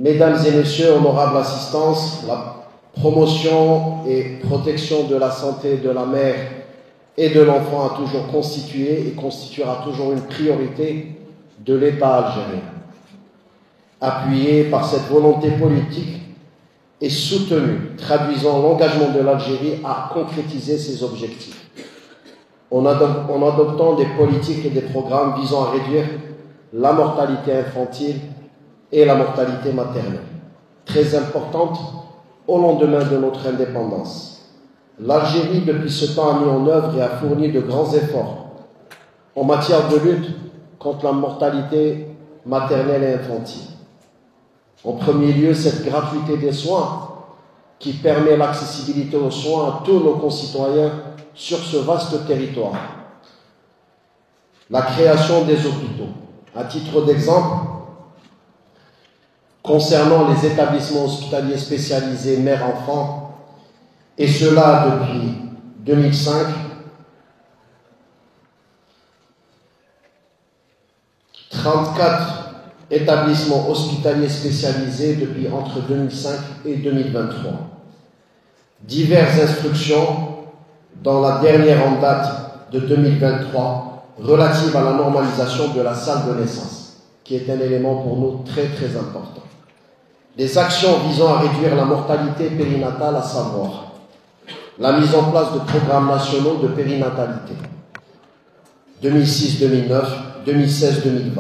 Mesdames et messieurs, honorable assistance, la promotion et protection de la santé de la mère et de l'enfant a toujours constitué et constituera toujours une priorité de l'État algérien. Appuyé par cette volonté politique et soutenue, traduisant l'engagement de l'Algérie à concrétiser ses objectifs, en adoptant des politiques et des programmes visant à réduire la mortalité infantile et la mortalité maternelle, très importante au lendemain de notre indépendance. L'Algérie, depuis ce temps, a mis en œuvre et a fourni de grands efforts en matière de lutte contre la mortalité maternelle et infantile. En premier lieu, cette gratuité des soins qui permet l'accessibilité aux soins à tous nos concitoyens sur ce vaste territoire. La création des hôpitaux. À titre d'exemple, concernant les établissements hospitaliers spécialisés mère-enfant, et cela depuis 2005, 34 établissements hospitaliers spécialisés depuis entre 2005 et 2023. Diverses instructions dans la dernière en date de 2023 relative à la normalisation de la salle de naissance, qui est un élément pour nous très important. Des actions visant à réduire la mortalité périnatale, à savoir la mise en place de programmes nationaux de périnatalité 2006-2009, 2016-2020,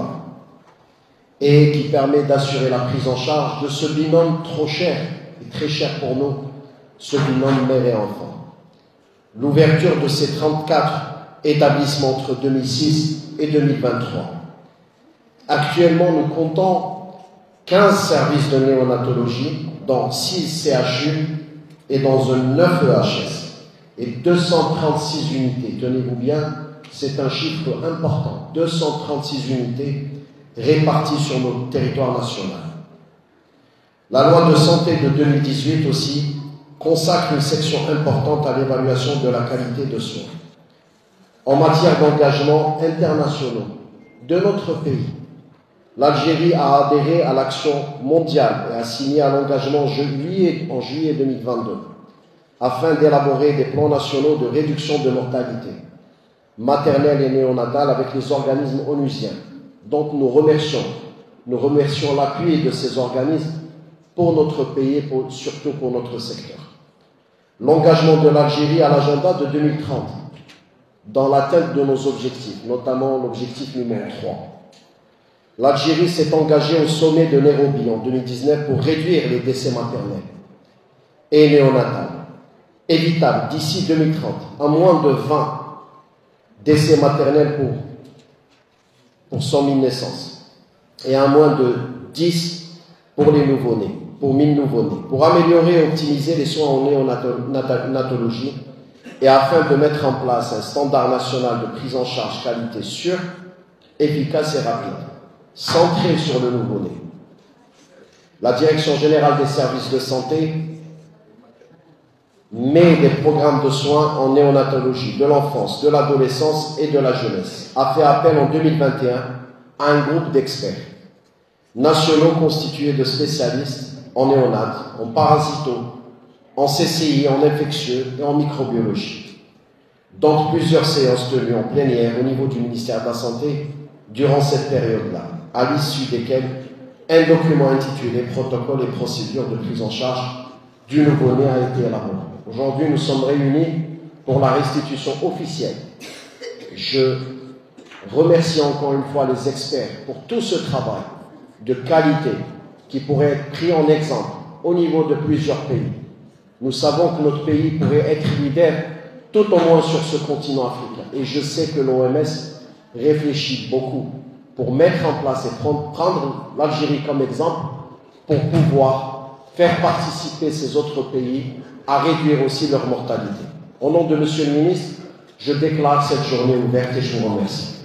et qui permet d'assurer la prise en charge de ce binôme trop cher et très cher pour nous, ce binôme mère et enfant. L'ouverture de ces 34 établissements entre 2006 et 2023. Actuellement, nous comptons 15 services de néonatologie, dont 6 CHU et dans un 9 EHS, et 236 unités. Tenez-vous bien, c'est un chiffre important. 236 unités réparties sur notre territoire national. La loi de santé de 2018 aussi consacre une section importante à l'évaluation de la qualité de soins. En matière d'engagement internationaux de notre pays, l'Algérie a adhéré à l'action mondiale et a signé à l'engagement en juillet 2022 afin d'élaborer des plans nationaux de réduction de mortalité maternelle et néonatale avec les organismes onusiens. Donc nous remercions l'appui de ces organismes pour notre pays et surtout pour notre secteur. L'engagement de l'Algérie à l'agenda de 2030 dans l'atteinte de nos objectifs, notamment l'objectif numéro 3. L'Algérie s'est engagée au sommet de Nairobi en 2019 pour réduire les décès maternels et néonatales, évitables d'ici 2030, à moins de 20 décès maternels pour 100 000 naissances et à moins de 10 pour les nouveau-nés, pour 1000 nouveau-nés, pour améliorer et optimiser les soins en néonatologie et afin de mettre en place un standard national de prise en charge qualité sûre, efficace et rapide, centré sur le nouveau-né. La Direction générale des services de santé met des programmes de soins en néonatologie de l'enfance, de l'adolescence et de la jeunesse. A fait appel en 2021 à un groupe d'experts nationaux constitués de spécialistes en néonat, en parasito, en CCI, en infectieux et en microbiologie. Donc plusieurs séances tenues en plénière au niveau du ministère de la Santé durant cette période-là, à l'issue desquelles un document intitulé « Protocole et procédures de prise en charge du nouveau-né » a été élaboré. Aujourd'hui, nous sommes réunis pour la restitution officielle. Je remercie encore une fois les experts pour tout ce travail de qualité qui pourrait être pris en exemple au niveau de plusieurs pays. Nous savons que notre pays pourrait être leader tout au moins sur ce continent africain. Et je sais que l'OMS réfléchit beaucoup pour mettre en place et prendre l'Algérie comme exemple pour pouvoir faire participer ces autres pays à réduire aussi leur mortalité. Au nom de Monsieur le Ministre, je déclare cette journée ouverte et je vous remercie.